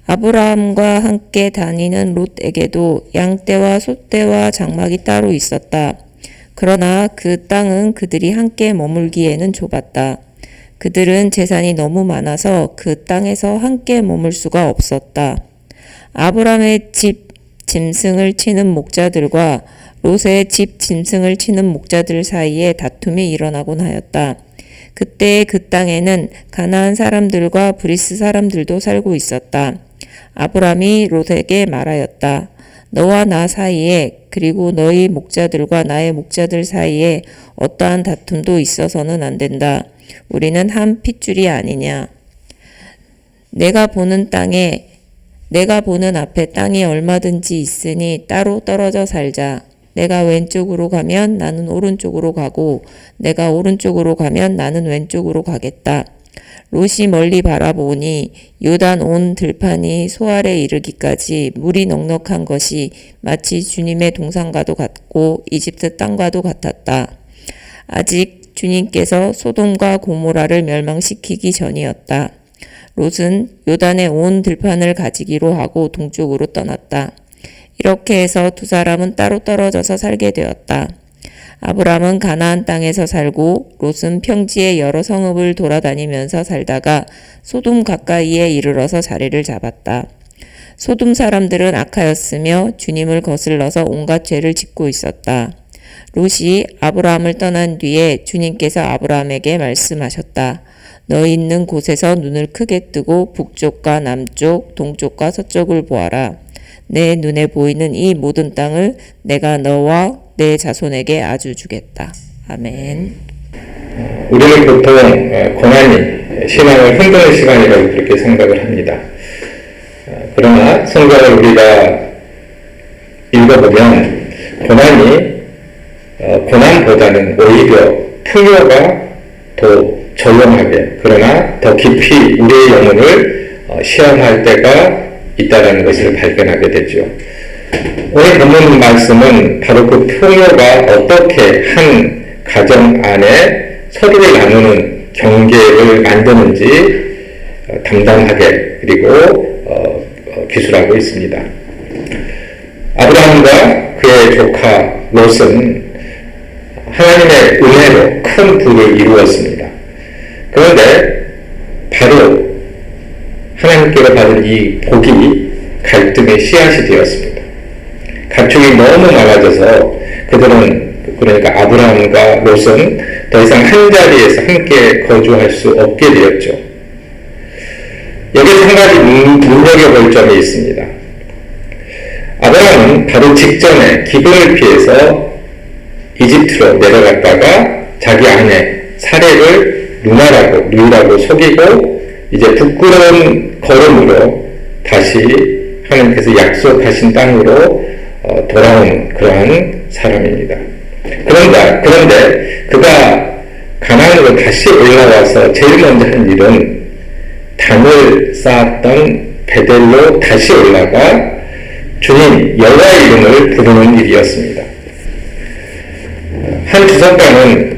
아브라함과 함께 다니는 롯에게도 양떼와 소떼와 장막이 따로 있었다. 그러나 그 땅은 그들이 함께 머물기에는 좁았다. 그들은 재산이 너무 많아서 그 땅에서 함께 머물 수가 없었다. 아브라함의 집 짐승을 치는 목자들과 롯의 집 짐승을 치는 목자들 사이에 다툼이 일어나곤 하였다. 그때 그 땅에는 가나안 사람들과 브리스 사람들도 살고 있었다. 아브라함이 롯에게 말하였다. 너와 나 사이에 그리고 너희 목자들과 나의 목자들 사이에 어떠한 다툼도 있어서는 안 된다. 우리는 한 핏줄이 아니냐. 내가 보는 앞에 땅이 얼마든지 있으니 따로 떨어져 살자. 내가 왼쪽으로 가면 나는 오른쪽으로 가고 내가 오른쪽으로 가면 나는 왼쪽으로 가겠다. 롯이 멀리 바라보니 요단 온 들판이 소알에 이르기까지 물이 넉넉한 것이 마치 주님의 동산과도 같고 이집트 땅과도 같았다. 아직 주님께서 소돔과 고모라를 멸망시키기 전이었다. 롯은 요단의 온 들판을 가지기로 하고 동쪽으로 떠났다. 이렇게 해서 두 사람은 따로 떨어져서 살게 되었다. 아브람은 가나안 땅에서 살고 롯은 평지의 여러 성읍을 돌아다니면서 살다가 소돔 가까이에 이르러서 자리를 잡았다. 소돔 사람들은 악하였으며 주님을 거슬러서 온갖 죄를 짓고 있었다. 롯이 아브라함을 떠난 뒤에 주님께서 아브라함에게 말씀하셨다. 너 있는 곳에서 눈을 크게 뜨고 북쪽과 남쪽, 동쪽과 서쪽을 보아라. 내 눈에 보이는 이 모든 땅을 내가 너와 내 자손에게 아주 주겠다. 아멘. 우리는 보통 고난이 신앙을 흔드는 시간이라고 그렇게 생각을 합니다. 그러나 성경을 우리가 읽어보면 고난보다는 오히려 풍요가 더 조용하게 그러나 더 깊이 우리의 영혼을 시험할 때가 있다는 것을 발견하게 되죠. 오늘 본문 말씀은 바로 그 풍요가 어떻게 한 가정 안에 서로를 나누는 경계를 만드는지 담담하게 그리고 기술하고 있습니다. 아브라함과 그의 조카 롯은 하나님의 은혜로 큰 부를 이루었습니다. 그런데 바로 하나님께로 받은 이 복이 갈등의 씨앗이 되었습니다. 가축이 너무 많아져서 그들은 그러니까 아브라함과 롯은 더 이상 한 자리에서 함께 거주할 수 없게 되었죠. 여기서 한 가지 눈여겨볼 점이 있습니다. 아브라함은 바로 직전에 기근을 피해서 이집트로 내려갔다가 자기 아내 사레를 누이라고 속이고 이제 부끄러운 걸음으로 다시 하나님께서 약속하신 땅으로 돌아온 그러한 사람입니다. 그런데 그가 가나안으로 다시 올라와서 제일 먼저 한 일은 단을 쌓았던 베델로 다시 올라가 주님 여호와의 이름을 부르는 일이었습니다. 한 주석가는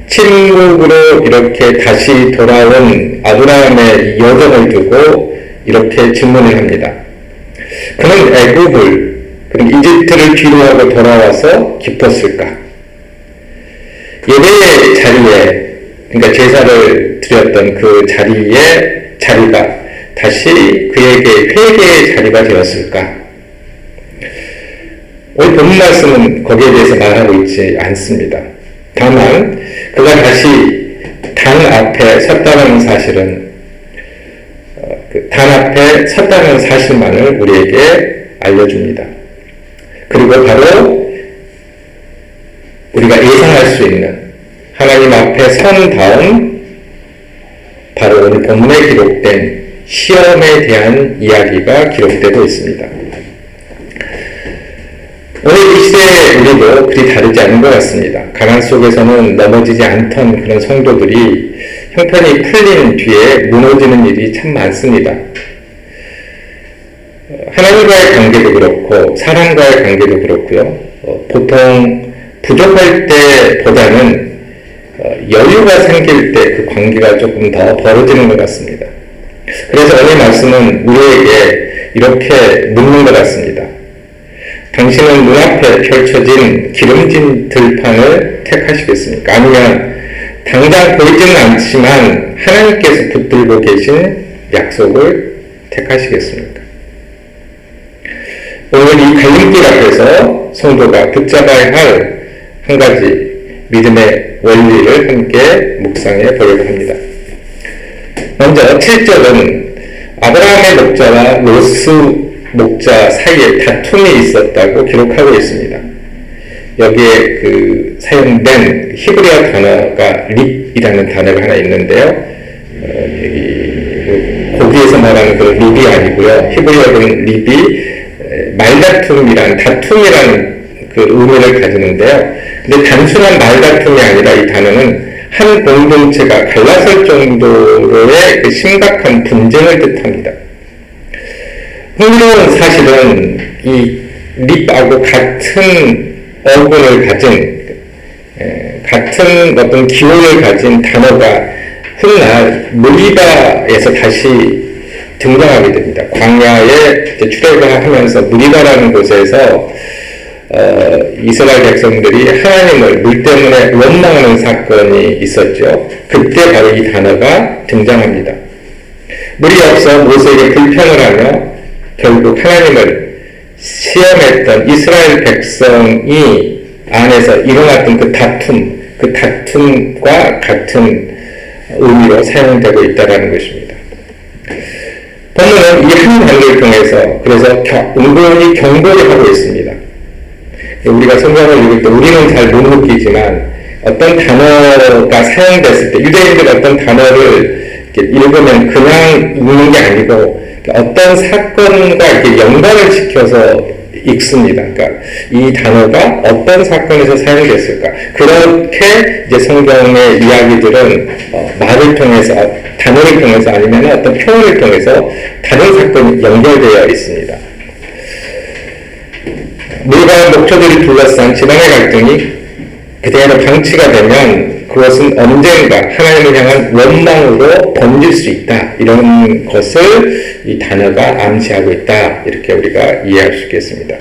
침묵으로 이렇게 다시 돌아온 아브라함의 여정을 두고 이렇게 질문을 합니다. 그는 애굽을 그리고 이집트를 뒤로하고 돌아와서 기뻤을까? 예배의 자리에 그러니까 제사를 드렸던 그 자리가 다시 그에게 회개의 자리가 되었을까? 오늘 본문 말씀은 거기에 대해서 말하고 있지 않습니다. 다만 그가 다시 단 앞에 섰다는 사실만을 우리에게 알려줍니다. 그리고 바로 우리가 예상할 수 있는 하나님 앞에 선 다음 바로 오늘 본문에 기록된 시험에 대한 이야기가 기록되고 있습니다. 오늘 이 시대에 우리도 그리 다르지 않은 것 같습니다. 가난 속에서는 넘어지지 않던 그런 성도들이 형편이 풀린 뒤에 무너지는 일이 참 많습니다. 하나님과의 관계도 그렇고 사람과의 관계도 그렇고요. 보통 부족할 때보다는 여유가 생길 때 그 관계가 조금 더 벌어지는 것 같습니다. 그래서 오늘 말씀은 우리에게 이렇게 묻는 것 같습니다. 당신은 눈앞에 펼쳐진 기름진 들판을 택하시겠습니까? 아니면 당장 보이지는 않지만 하나님께서 붙들고 계신 약속을 택하시겠습니까? 오늘 이 갈림길 앞에서 성도가 붙잡아야 할 한 가지 믿음의 원리를 함께 묵상해 보려고 합니다. 먼저 7절은 아브라함의 목자와 로스 목자 사이에 다툼이 있었다고 기록하고 있습니다. 여기에 사용된 히브리어 단어가 립이라는 단어가 하나 있는데요. 여기 거기에서 말하는 그 립이 아니고요. 히브리어는 립이 말다툼이란 다툼이라는 그 의미를 가지는데요. 근데 단순한 말다툼이 아니라 이 단어는 한 공동체가 갈라설 정도로의 그 심각한 분쟁을 뜻합니다. 흥미로운 사실은 이 립하고 같은 어근을 가진 같은 어떤 기호를 가진 단어가 훗날 무리바에서 다시 등장하게 됩니다. 광야에 출애굽하면서 무리바라는 곳에서 이스라엘 백성들이 하나님을 물 때문에 원망하는 사건이 있었죠. 그때 바로 이 단어가 등장합니다. 물이 없어 모세에게 불평을 하며 결국 하나님을 시험했던 이스라엘 백성이 안에서 일어났던 그 다툼과 같은 의미로 사용되고 있다는 것입니다. 본문은 이 한 단어를 통해서 그래서 은근히 경고를 하고 있습니다. 우리가 성경을 읽을 때 우리는 잘 못 느끼지만 어떤 단어가 사용됐을 때 유대인들 어떤 단어를 읽으면 그냥 읽는 게 아니고 어떤 사건과 이렇게 연관을 시켜서 읽습니다. 그러니까 이 단어가 어떤 사건에서 사용됐을까? 그렇게 이제 성경의 이야기들은 말을 통해서, 단어를 통해서 아니면 어떤 표현을 통해서 다른 사건이 연결되어 있습니다. 물과 목초들이 둘러싼 지방의 갈등이 그대로 방치가 되면 그것은 언젠가 하나님을 향한 원망으로 번질 수 있다. 이런 것을 이 단어가 암시하고 있다. 이렇게 우리가 이해할 수 있겠습니다.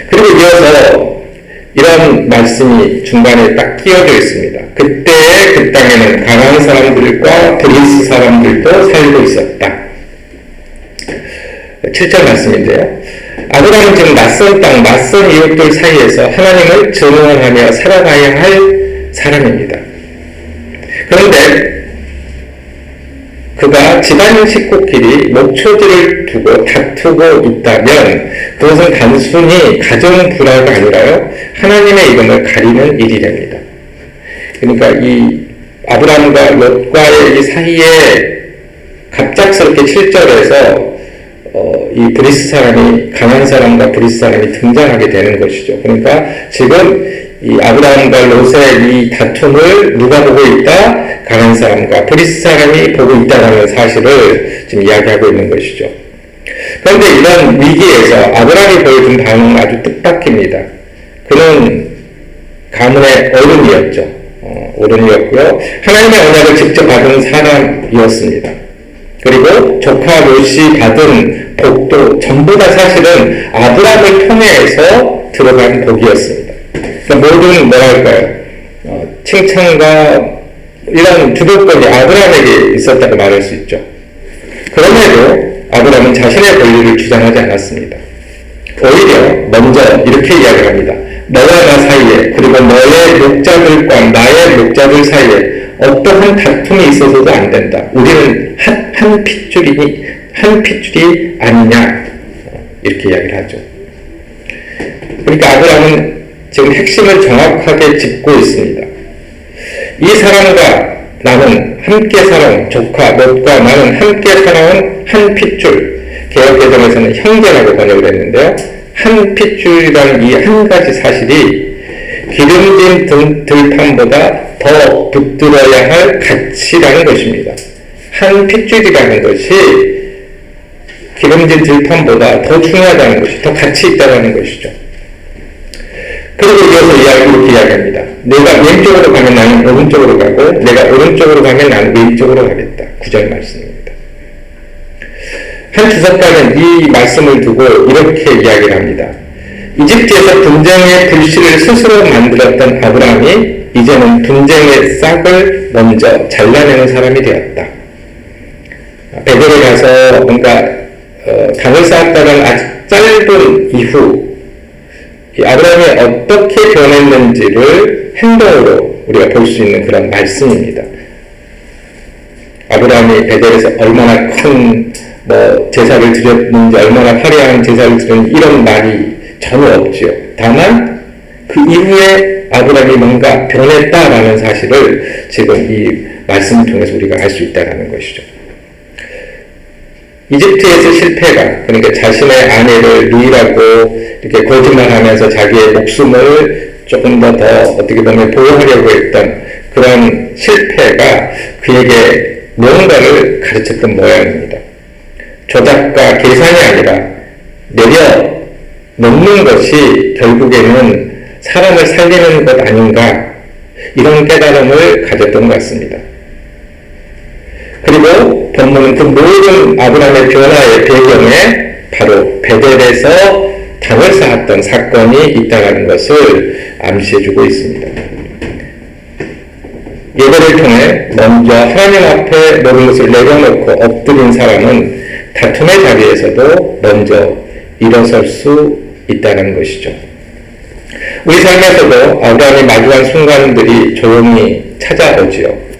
그리고 이어서 이런 말씀이 중간에 딱 끼어져 있습니다. 그때 그 땅에는 가나안 사람들과 브리스 사람들도 살고 있었다. 7절 말씀인데요. 아브라함은 지금 낯선 땅, 낯선 이웃들 사이에서 하나님을 증언하며 살아가야 할 사람입니다. 그런데 그가 집안 식구끼리 목초지를 두고 다투고 있다면 그것은 단순히 가정 불화가 아니라요, 하나님의 이름을 가리는 일이 됩니다. 그러니까 이 아브라함과 롯과의 이 사이에 갑작스럽게 7절에서 이 브리스 사람이, 가나안 사람과 브리스 사람이 등장하게 되는 것이죠. 그러니까 지금 이 아브라함과 롯의 이 다툼을 누가 보고 있다? 가나안 사람과 브리스 사람이 보고 있다는 사실을 지금 이야기하고 있는 것이죠. 그런데 이런 위기에서 아브라함이 보여준 반응은 아주 뜻밖입니다. 그는 가문의 어른이었죠. 어른이었고요. 하나님의 언약을 직접 받은 사람이었습니다. 그리고 조카 롯이 받은 복도 전부 다 사실은 아브라함을 통해서 들어간 복이었습니다. 그러니까 모든 뭐랄까요, 칭찬과 이런 주도권이 아브라함에게 있었다고 말할 수 있죠. 그럼에도 아브라함은 자신의 권리를 주장하지 않았습니다. 오히려 먼저 이렇게 이야기를 합니다. 너와 나 사이에, 그리고 너의 목자들과 나의 목자들 사이에 어떠한 다툼이 있어서도 안 된다. 우리는 한 핏줄이 아니냐. 이렇게 이야기를 하죠. 그러니까 아브라함은 지금 핵심을 정확하게 짚고 있습니다. 이 사람과 나는 함께 살아온, 조카 롯과 나는 함께 살아온 한 핏줄, 개역개정에서는 형제라고 번역을 했는데요. 한 핏줄이라는 이 한 가지 사실이 기름진 들판보다 더 붙들어야 할 가치라는 것입니다. 한 핏줄이라는 것이 기름진 들판보다 더 중요하다는 것이, 더 가치 있다는 것이죠. 그리고 이어서 이렇게 이야기합니다. 내가 왼쪽으로 가면 나는 오른쪽으로 가고, 내가 오른쪽으로 가면 나는 왼쪽으로 가겠다. 9절 말씀입니다. 한 주석가는 이 말씀을 두고 이렇게 이야기를 합니다. 이집트에서 분쟁의 불씨를 스스로 만들었던 아브라함이 이제는 분쟁의 싹을 먼저 잘라내는 사람이 되었다. 베델에 가서 뭔가 당을 쌓았다는 아주 짧은 이후 아브라함이 어떻게 변했는지를 행동으로 우리가 볼 수 있는 그런 말씀입니다. 아브라함이 베델에서 얼마나 큰 제사를 드렸는지, 얼마나 화려한 제사를 드렸는지 이런 말이 전혀 없지요. 다만 그 이후에 아브라함이 뭔가 변했다라는 사실을 지금 이 말씀을 통해서 우리가 알 수 있다는 것이죠. 이집트에서 실패가, 그러니까 자신의 아내를 누이라고 이렇게 거짓말하면서 자기의 목숨을 조금 더 어떻게 보면 보호하려고 했던 그런 실패가 그에게 무언가를 가르쳤던 모양입니다. 조작과 계산이 아니라 내려놓는 것이 결국에는 사람을 살리는 것 아닌가, 이런 깨달음을 가졌던 것 같습니다. 그리고 본문은 그 모든 아브라함의 변화의 배경에 바로 베델에서 당을 쌓았던 사건이 있다는 것을 암시해주고 있습니다. 예배를 통해 먼저 하나님 앞에 모든 것을 내려놓고 엎드린 사람은 다툼의 자리에서도 먼저 일어설 수 있다는 것이죠. 우리 삶에서도 아브라함이 마주한 순간들이 조용히 찾아오지요.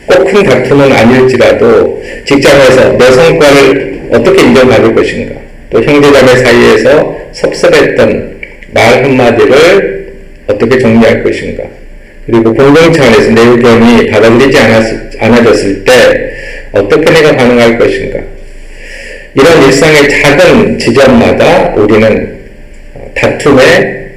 꼭 큰 다툼은 아닐지라도 직장에서 내 성과를 어떻게 인정받을 것인가, 또 형제자매 사이에서 섭섭했던 말 한마디를 어떻게 정리할 것인가, 그리고 공동체 안에서 내 의견이 받아들이지 않아졌을 때 어떻게 내가 반응할 것인가, 이런 일상의 작은 지점마다 우리는 다툼의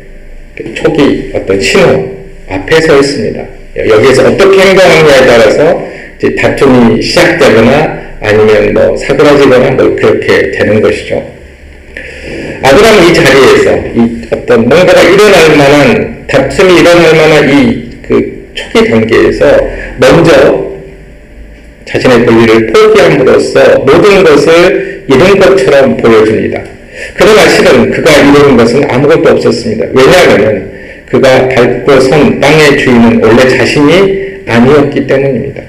초기 어떤 신호 앞에 서 있습니다. 여기에서 어떻게 행동하느냐에 따라서 이제 다툼이 시작되거나 아니면 사그라지거나 그렇게 되는 것이죠. 아브라함은 이 자리에서 이 어떤 뭔가가 일어날 만한, 다툼이 일어날 만한 그 초기 단계에서 먼저 자신의 권리를 포기함으로써 모든 것을 잃은 것처럼 보여줍니다. 그러나 실은 그가 이룬 것은 아무것도 없었습니다. 왜냐하면 그가 밟고 선 땅의 주인은 원래 자신이 아니었기 때문입니다.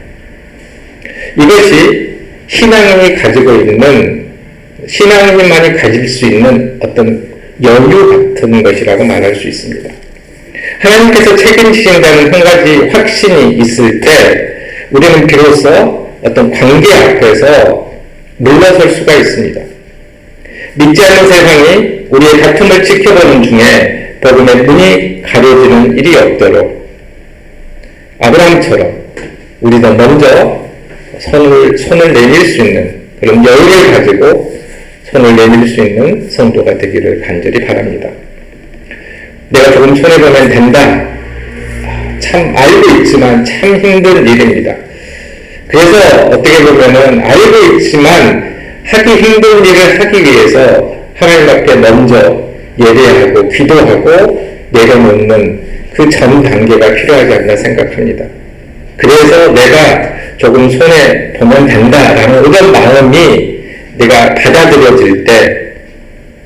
이것이 신앙이 가지고 있는, 신앙인만이 가질 수 있는 어떤 여유 같은 것이라고 말할 수 있습니다. 하나님께서 책임지신다는 한 가지 확신이 있을 때 우리는 비로소 어떤 관계 앞에서 물러설 수가 있습니다. 믿지 않는 세상이 우리의 다툼을 지켜보는 중에 복음의 문이 가려지는 일이 없도록 아브라함처럼 우리도 먼저 손을 내밀 수 있는 그런 여유를 가지고 손을 내밀 수 있는 성도가 되기를 간절히 바랍니다. 내가 조금 손해보면 된다. 참 알고 있지만 참 힘든 일입니다. 그래서 어떻게 보면은 알고 있지만 하기 힘든 일을 하기 위해서 하나님 앞에 먼저 예배하고 기도하고 내려놓는 그 전 단계가 필요하지 않나 생각합니다. 그래서 내가 조금 손해보면 된다라는 이런 마음이 내가 받아들여질 때,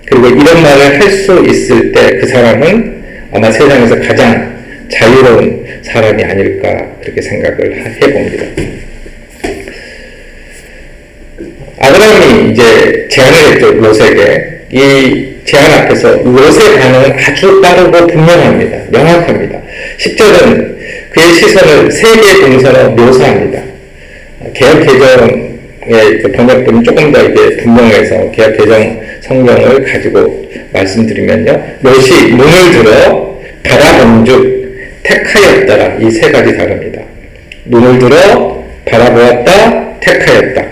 그리고 이런 말을 할 수 있을 때 그 사람은 아마 세상에서 가장 자유로운 사람이 아닐까 그렇게 생각을 해봅니다. 아브라함이 이제 제안을 했죠, 롯에게. 이 제안 앞에서 롯의 반응은 아주 빠르고 분명합니다. 명확합니다. 10절은 그의 시선을 세 개의 동사로 묘사합니다. 개혁개정의 그 번역본이 조금 더 이게 분명해서 개혁개정 성경을 가지고 말씀드리면요. 롯이 눈을 들어 바라본즉 택하였더라. 이 세 가지 단어입니다. 눈을 들어 바라보았다, 택하였다.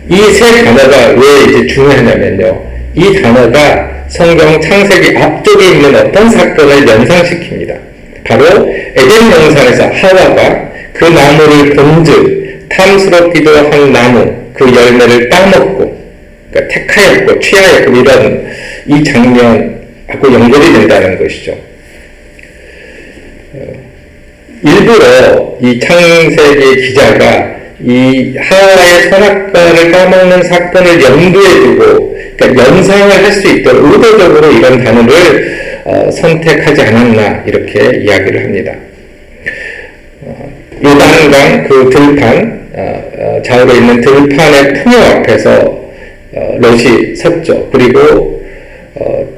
이 세 단어가 왜 이제 중요하냐면요. 이 단어가 성경 창세기 앞쪽에 있는 어떤 사건을 연상시킵니다. 바로 에덴 동산에서 하와가 그 나무를 본즉 탐스럽기도 한 나무 그 열매를 따먹고, 그러니까 택하였고 취하였고 이런 이 장면하고 연결이 된다는 것이죠. 일부러 이 창세기 기자가 이 하와의 선악과를 까먹는 사건을 염두에 두고 그러니까 연상을 할 수 있도록 의도적으로 이런 단어를 선택하지 않았나 이렇게 이야기를 합니다. 요단강 그 들판 좌우로 있는 들판의 풍요 앞에서 롯이 섰죠. 그리고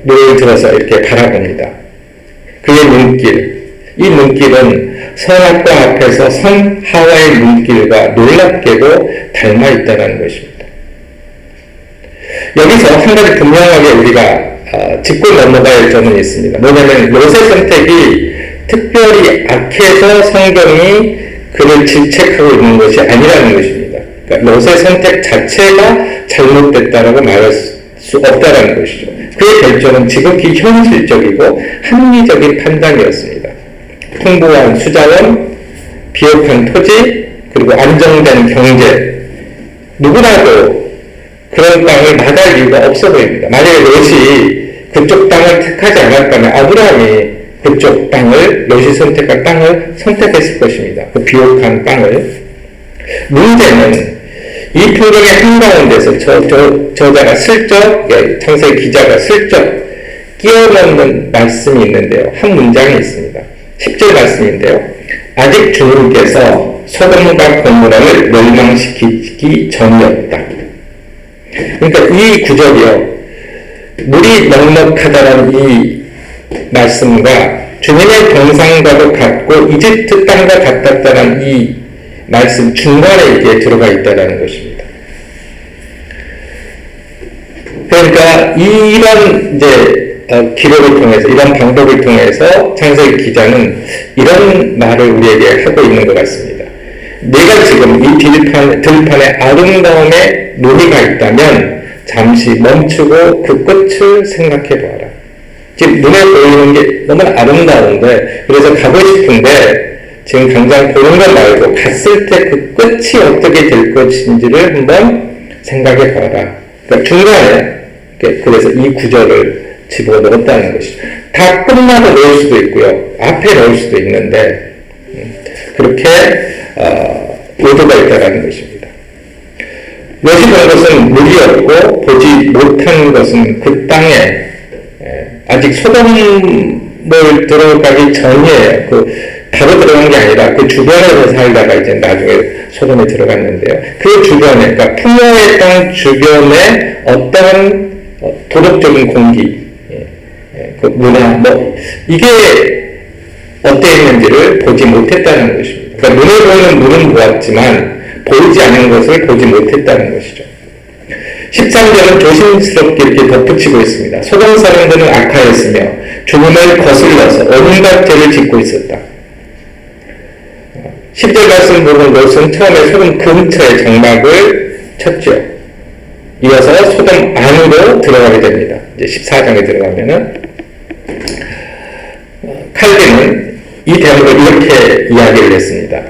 노를 들어서 이렇게 바라봅니다. 그의 눈길, 이 눈길은 선악과 앞에서 선 하와의 눈길과 놀랍게도 닮아 있다는 것입니다. 여기서 한 가지 분명하게 우리가 짚고 넘어가야 할 점은 있습니다. 뭐냐면 롯의 선택이 특별히 악해서 성경이 그를 질책하고 있는 것이 아니라는 것입니다. 그러니까 롯의 선택 자체가 잘못됐다라고 말할 수 없다는 것이죠. 그의 결정은 지극히 현실적이고 합리적인 판단이었습니다. 풍부한 수자원, 비옥한 토지, 그리고 안정된 경제. 누구라도 그런 땅을 나갈 이유가 없어 보입니다. 만약에 롯이 그쪽 땅을 택하지 않았다면 아브라함이 그쪽 땅을, 롯이 선택한 땅을 선택했을 것입니다. 그 비옥한 땅을. 문제는 이 풍경의 한가운데서 저자가 슬쩍, 창세기 기자가 슬쩍 끼워 넣는 말씀이 있는데요. 한 문장이 있습니다. 10절 말씀인데요. 아직 주님께서 소돔과 고모라를 멸망시키기 전이었다. 그러니까 이 구절이요. 물이 넉넉하다는 이 말씀과 주님의 병상과도 같고 이집트 땅과 같았다는 이 말씀 중간에 이게 들어가 있다는 것입니다. 그러니까 이런 이제 기록을 통해서 이런 방법을 통해서 창세기 기자는 이런 말을 우리에게 하고 있는 것 같습니다. 내가 지금 이 들판의 아름다움에 논의가 있다면 잠시 멈추고 그 끝을 생각해 보아라. 지금 눈에 보이는 게 너무 아름다운데 그래서 가고 싶은데 지금 당장 보는 것 말고 갔을 때 그 끝이 어떻게 될 것인지를 한번 생각해 봐라. 그러니까 중간에 그래서 이 구절을 집어넣었다는 것이죠. 다 끝나고 넣을 수도 있고요. 앞에 넣을 수도 있는데 그렇게 의도가 있다는 것입니다. 롯이 본 것은 물이었고 보지 못한 것은 그 땅에 아직 소돔을 들어가기 전이에요. 바로 들어간 게 아니라 그 주변에서 살다가 이제 나중에 소돔에 들어갔는데요. 그 주변에, 그러니까 풍요의 땅 주변에 어떤 도덕적인 공기, 그 문화, 이게 어땠는지를 보지 못했다는 것입니다. 그러니까 눈에 보이는 물은 보았지만 보이지 않는 것을 보지 못했다는 것이죠. 13절은 조심스럽게 이렇게 덧붙이고 있습니다. 소돔 사람들은 악하였으며 주님을 거슬러서 온갖 죄를 짓고 있었다. 10절 말씀 보면 롯은 처음에 소돔 근처에 장막을 쳤죠. 이어서 소돔 안으로 들어가게 됩니다. 이제 14장에 들어가면은 칼빈은 이 대목을 이렇게 이야기를 했습니다.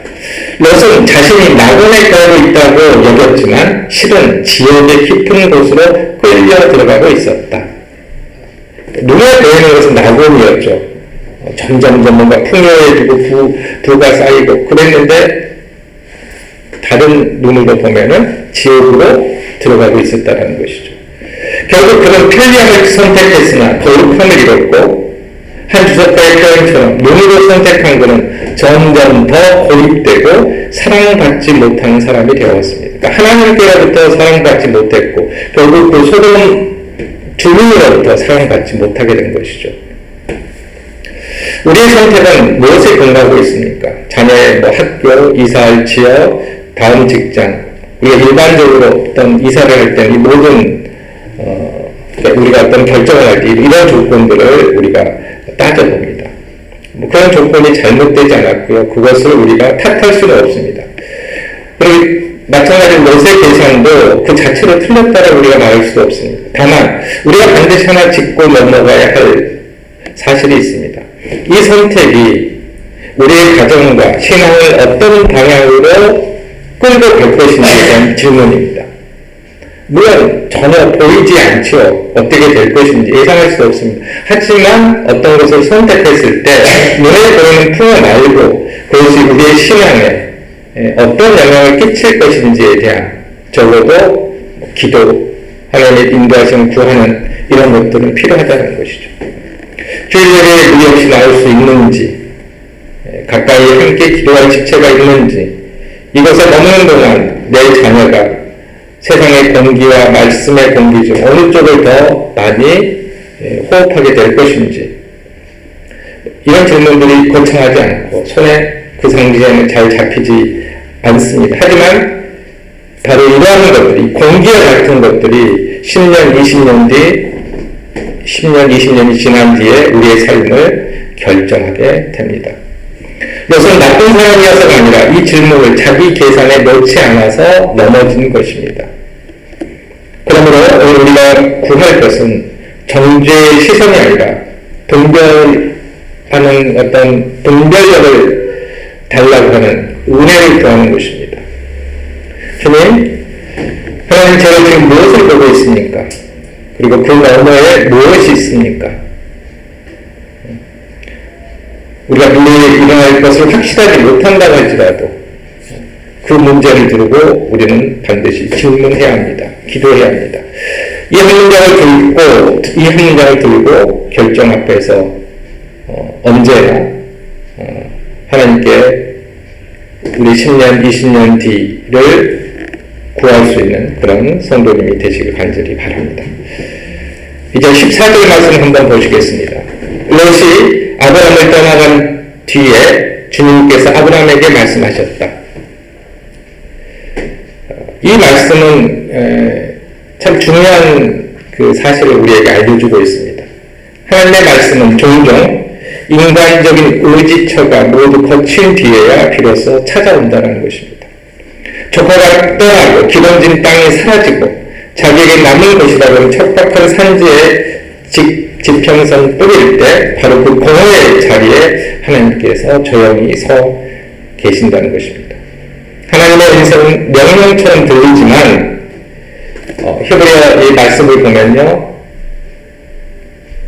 롯은 자신이 낙원에 거하고 있다고 여겼지만 실은 지옥의 깊은 곳으로 끌려 들어가고 있었다. 눈에 보이는 것은 낙원이었죠. 점점 뭔가 풍요해지고 부가 쌓이고 그랬는데 다른 눈으로 보면은 지옥으로 들어가고 있었다는 것이죠. 결국 그는 편리함을 선택했으나 거룩함을 잃었고 한 주석가의 표현처럼 눈으로 선택한 그는 점점 더 고립되고 사랑받지 못하는 사람이 되었습니다. 그러니까 하나님께로부터 사랑받지 못했고 결국 그 소돔 주민으로부터 사랑받지 못하게 된 것이죠. 우리의 선택은 무엇에 근거하고 있습니까? 자녀의 학교, 이사할 지역, 다음 직장. 우리가 일반적으로 어떤 이사를 할 때 이 모든 우리가 어떤 결정을 할 때 이런 조건들을 우리가 따져봅니다. 그런 조건이 잘못되지 않았고요. 그것을 우리가 탓할 수는 없습니다. 그리고 마찬가지로 롯의 계산도 그 자체로 틀렸다고 우리가 말할 수도 없습니다. 다만 우리가 반드시 하나 짚고 넘어가야 할 사실이 있습니다. 이 선택이 우리의 가정과 신앙을 어떤 방향으로 끌고 갈 것인지에 대한 질문입니다. 물론 전혀 보이지 않죠. 어떻게 될 것인지 예상할 수 없습니다. 하지만 어떤 것을 선택했을 때 눈에 보이는 풍요 말고 그것이 우리의 신앙에 어떤 영향을 끼칠 것인지에 대한 적어도 기도, 하나님의 인도하심을 구하는 이런 것들은 필요하다는 것이죠. 주일 예배에 무리 없이 나올 수 있는지, 가까이 함께 기도할 지체가 있는지, 이것에 머무는 동안 내 자녀가 세상의 공기와 말씀의 공기 중 어느 쪽을 더 많이 호흡하게 될 것인지, 이런 질문들이 거창하지 않고 손에 그 상기에는 잘 잡히지 않습니다. 하지만 바로 이러한 것들이, 공기와 같은 것들이 10년, 20년 뒤, 10년, 20년이 지난 뒤에 우리의 삶을 결정하게 됩니다. 롯은 나쁜 사람이어서가 아니라 이 질문을 자기 계산에 넣지 않아서 넘어진 것입니다. 그러므로 오늘 우리가 구할 것은 정죄의 시선이 아니라 분별하는 어떤 분별력을 달라고 하는 은혜를 구하는 것입니다. 주님, 하나님 제가 지금 무엇을 보고 있습니까? 그리고 그 너머에 무엇이 있습니까? 우리가 미래에 일어날 것을 확실하지 못한다고 할지라도 그 문제를 들고 우리는 반드시 질문해야 합니다. 기도해야 합니다. 이 한 문장을 들고 결정 앞에서 언제나 하나님께 우리 10년, 20년 뒤를 구할 수 있는 그런 성도님이 되시길 간절히 바랍니다. 이제 14절 말씀 한번 보시겠습니다. 롯이 아브라함을 떠나간 뒤에 주님께서 아브라함에게 말씀하셨다. 이 말씀은 참 중요한 그 사실을 우리에게 알려주고 있습니다. 하나님의 말씀은 종종 인간적인 의지처가 모두 거친 뒤에야 비로소 찾아온다는 것입니다. 조카가 떠나고 기름진 땅이 사라지고 자기에게 남은 것이라고 척박한 산지에 지평선 뿌릴 때 바로 그 공허의 자리에 하나님께서 조용히 서 계신다는 것입니다. 하나님의 음성은 명령처럼 들리지만 히브리어 이 말씀을 보면요,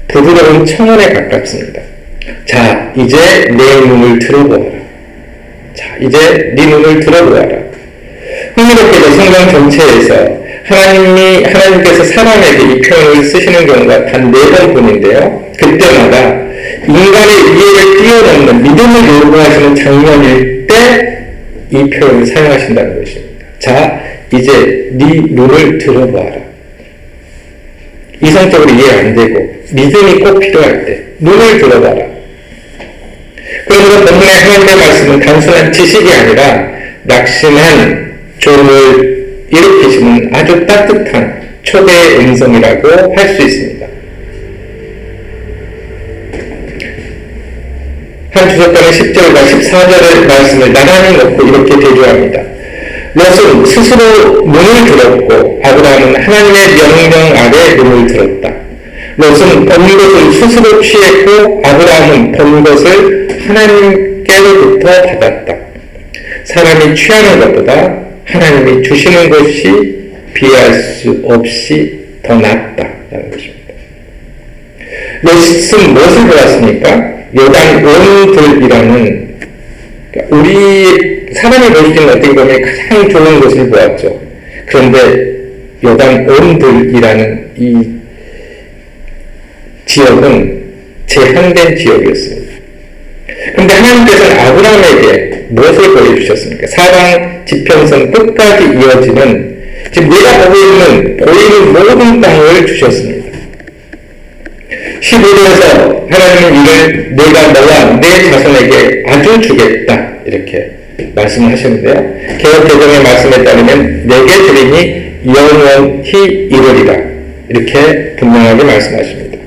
부드러운 청원에 가깝습니다. 자, 이제 내 눈을 들어보아라. 자, 이제 네 눈을 들어보아라. 흥미롭게도 성경 전체에서 하나님께서 사람에게 이 표현을 쓰시는 경우가 단 4번뿐인데요. 그때마다 인간의 이해를 뛰어넘는 믿음을 요구하시는 장면일 때 이 표현을 사용하신다는 것입니다. 자, 이제 네 눈을 들어보아라. 이성적으로 이해 안 되고 믿음이 꼭 필요할 때 눈을 들어봐라. 그러므로 본문의 하나님의 말씀은 단순한 지식이 아니라 낙심한 조를 일으키시는 아주 따뜻한 초대의 음성이라고 할 수 있습니다. 한 주석가는 10절과 14절의 말씀을 나란히 놓고 이렇게 대조합니다. 롯은 스스로 눈을 들었고 아브라함은 하나님의 명령 아래 눈을 들었다. 롯은 본 것을 스스로 취했고 아브라함은 본 것을 하나님께로부터 받았다. 사람이 취하는 것보다 하나님이 주시는 것이 비할 수 없이 더 낫다라는 것입니다. 롯은 무엇을 보았습니까? 요단 온들이라는, 우리 사람이 볼 수 있는 어떻게 보면 가장 좋은 것을 보았죠. 그런데 요단 온들이라는 이 지역은 제한된 지역이었습니다. 그런데 하나님께서는 아브라함에게 무엇을 보여주셨습니까? 사방 지평선 끝까지 이어지는, 지금 내가 보이는 모든 땅을 주셨습니다. 15절에서 하나님은 이를 내가 너와 내 자손에게 아주 주겠다 이렇게 말씀을 하셨는데요. 개역개정의 말씀에 따르면 내게 드리니 영원히 이루리라 이렇게 분명하게 말씀하십니다.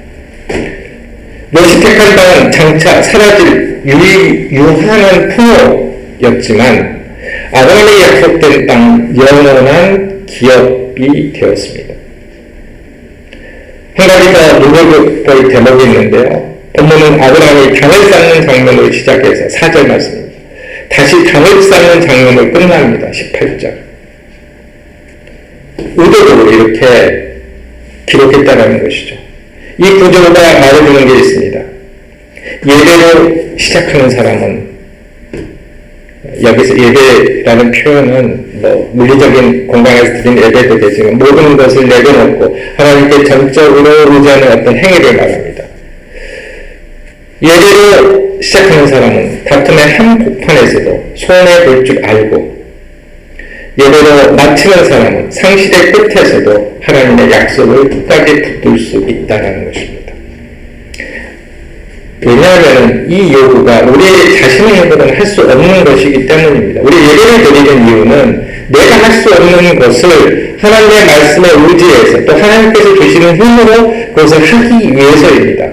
롯이 택한 땅은 장차 사라질 유한한 풍요였지만 아브라함에게 약속된 땅 영원한 기업이 되었습니다. 한 가지 더 눈을 볼 대목이 있는데요. 본문은 아브라함이 당을 쌓는 장면으로 시작해서 4절 말씀입니다. 다시 당을 쌓는 장면으로 끝납니다. 18절. 의도적으로 이렇게 기록했다는 것이죠. 이 구조가 말해주는 게 있습니다. 예배로 시작하는 사람은 여기서 예배라는 표현은 뭐 물리적인 공간에서 드린 예배도 되지만 모든 것을 내려놓고 하나님께 전적으로 의지하는 어떤 행위를 말합니다. 예배로 시작하는 사람은 다툼의 한 복판에서도 손해볼 줄 알고, 예배로 마치는 사람은 상실의 끝에서도 하나님의 약속을 끝까지 붙들 수 있다는 것입니다. 왜냐하면 이 요구가 우리 자신의 힘으로는 할 수 없는 것이기 때문입니다. 우리 예배를 드리는 이유는 내가 할 수 없는 것을 하나님의 말씀에 의지해서 또 하나님께서 주시는 힘으로 그것을 하기 위해서입니다.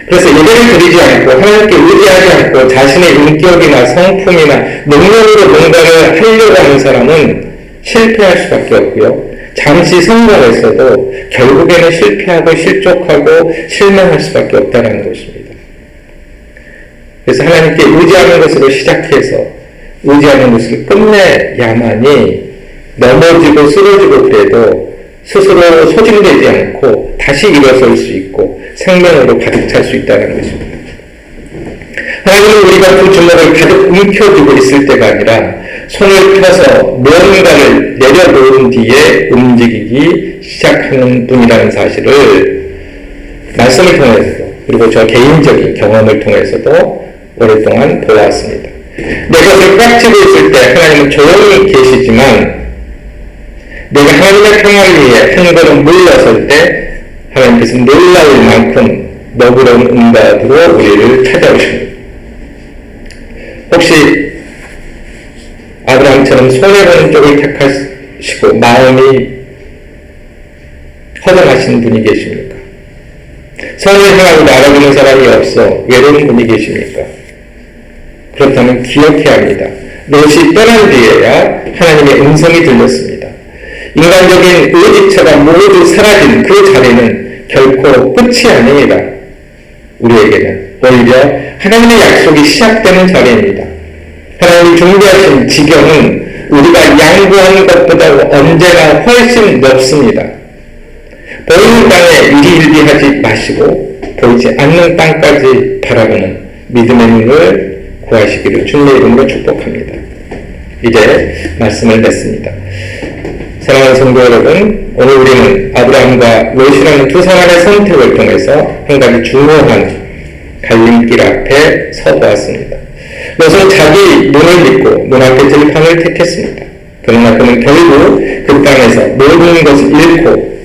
그래서 예배를 드리지 않고 하나님께 의지하지 않고 자신의 인격이나 성품이나 능력으로 뭔가를 하려고 하는 사람은 실패할 수밖에 없고요. 잠시 성공했어도 결국에는 실패하고 실족하고 실망할 수밖에 없다는 것입니다. 그래서 하나님께 의지하는 것으로 시작해서 의지하는 것을 끝내야만이 넘어지고 쓰러지고 그래도 스스로 소진되지 않고 다시 일어설 수 있고 생명으로 가득 찰 수 있다는 것입니다. 하나님은 우리가 두 주먹을 가득 움켜쥐고 있을 때가 아니라 손을 펴서 무언가를 내려놓은 뒤에 움직이기 시작하는 분이라는 사실을 말씀을 통해서도 그리고 저 개인적인 경험을 통해서도 오랫동안 보아왔습니다. 내 것을 꽉 쥐고 있을 때 하나님은 조용히 계시지만 내가 하나님의 평화를 위해 한 걸음 물러설 때 하나님께서 놀라울 만큼 너그러운 응답으로 우리를 찾아오십니다. 혹시 아브라함처럼 손해보는 쪽을 택하시고 마음이 허전하신 분이 계십니까? 선을 행하고 알아보는 사람이 없어 외로운 분이 계십니까? 그렇다면 기억해야 합니다. 롯이 떠난 뒤에야 하나님의 음성이 들렸습니다. 인간적인 의지처가 모두 사라진 그 자리는 결코 끝이 아닙니다. 우리에게는 오히려 하나님의 약속이 시작되는 자리입니다. 하나님이 준비하신 지경은 우리가 양보하는 것보다 언제나 훨씬 높습니다. 보이는 땅에 일희일비하지 마시고 보이지 않는 땅까지 바라보는 믿음의 눈을 구하시기를 주님의 이름으로 축복합니다. 이제 말씀을 맺습니다. 사랑하는 성도 여러분, 오늘 우리는 아브라함과 롯이라는 두 사람의 선택을 통해서 한 가지 중요한 갈림길 앞에 서보았습니다. 롯은 자기 눈을 믿고 눈앞의 들판을 택했습니다. 그러나 그는 결국 그 땅에서 모든 것을 잃고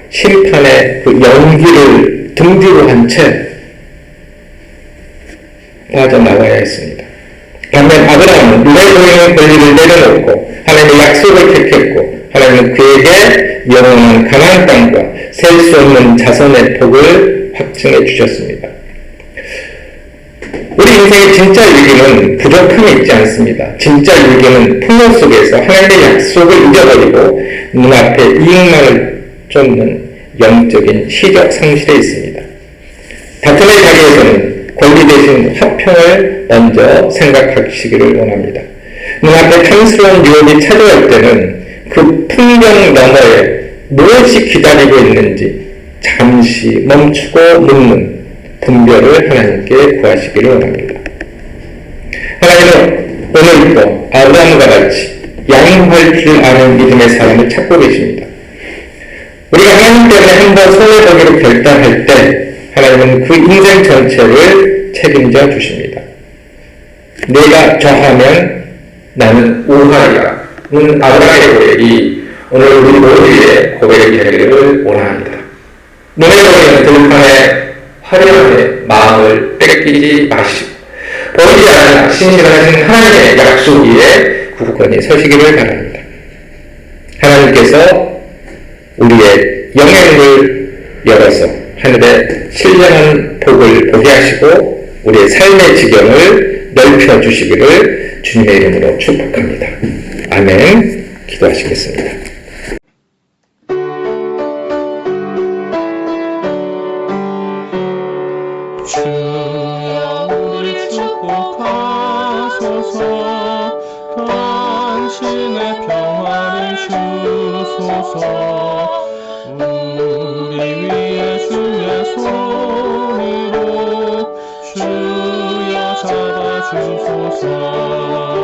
심판의 그 연기를 등 뒤로 한 채 빠져나와야 했습니다. 반면 아브라함은 눈에 보이는 권리를 내려놓고 하나님의 약속을 택했고 하나님은 그에게 영원한 가나안 땅과 셀 수 없는 자손의 복을 확증해 주셨습니다. 우리 인생의 진짜 위기는 부족함이 있지 않습니다. 진짜 위기는 풍요 속에서 하나님의 약속을 잊어버리고 눈앞에 이익만을 쫓는 영적인 시적 상실에 있습니다. 다툼의 자리에서는 권리 대신 화평을 먼저 생각하시기를 원합니다. 눈앞에 탐스러운 유혹이 찾아올 때는 그 풍경 너머에 무엇이 기다리고 있는지 잠시 멈추고 묻는 분별을 하나님께 구하시기를 원합니다. 하나님은 오늘도 아브라함과 같이 양호할 줄 아는 믿음의 사람을 찾고 계십니다. 우리가 하나님 때문에 한번 손해보기로 결단할 때 하나님은 그 인생 전체를 책임져 주십니다. 내가 저하면 나는 우하리라 는 아브라함의 고백이 오늘 우리 모두의 고백이 되기를 원합니다. 눈에 보이는 들판의 화려함에 마음을 뺏기지 마시고 보이지 않는 신실하신 하나님의 약속 위에 굳건히 서시기를 바랍니다. 하나님께서 우리의 영의 눈을 열어서 하늘의 신령한 복을 보게 하시고 우리의 삶의 지경을 넓혀주시기를 주님의 이름으로 축복합니다. 아멘. 기도하시겠습니다. 주여 우리 축복하소서. 당신의 평화를 주소서. 우리 위에 주의 손으로 주여 잡아주소서. 주옵소서.